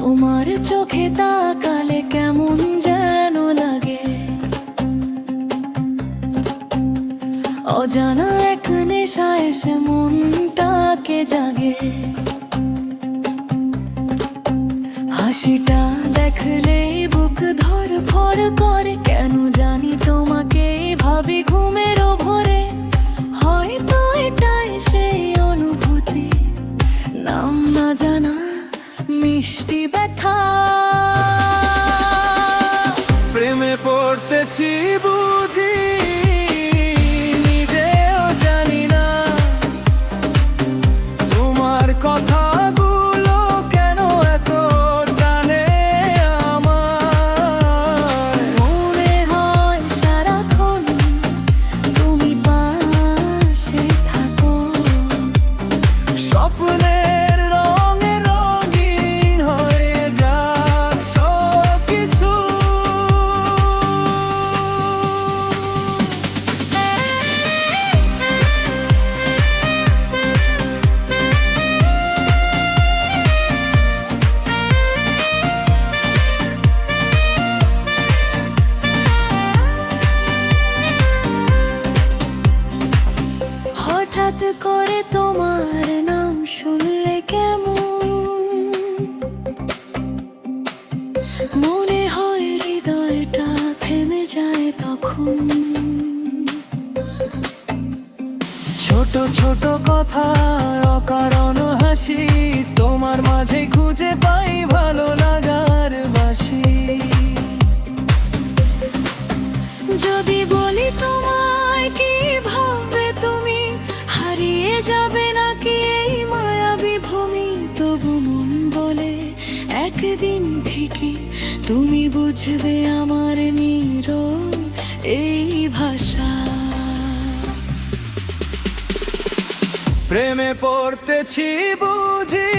তোমার চোখে তাকালে কেমন যেন লাগে, অজানা এক নেশা এসে মনটাকে জাগে। হাসিটা দেখলেই বুক ধড়ফড় করে, কেন জানি তোমাকে ভাবি ঘুমের ভোরে। হয়তো এটাই সেই অনুভূতি, নাম না জানা মিষ্টি ব্যথা। প্রেমে পড়তেছি বুঝি, নিজেও জানি না তোমার কথাগুলো কেন এত টানে আমার। মনে হয় সারাক্ষণ তুমি পাশে থাকো, স্বপ্নের রঙে রঙিন হয়ে যাক সবকিছু। হঠাৎ করে তোমার নাম শুনলে কেমন মনে হয়, হৃদয়টা থেমে যায় তখন। ছোট ছোট কথা অকারণ হাসি, তোমার মাঝে খুঁজে পাই ভালো লাগার বাসি। যদি বলি তোমায়, কি ভাববে তুমি? হারিয়ে যাবে নাকি এই মায়াবী ভূমি? তবু মন বলে একদিন ঠিকই তুমি বুঝবে আমার নীরব এই ভাষা। প্রেমে পড়তেছি বুঝি,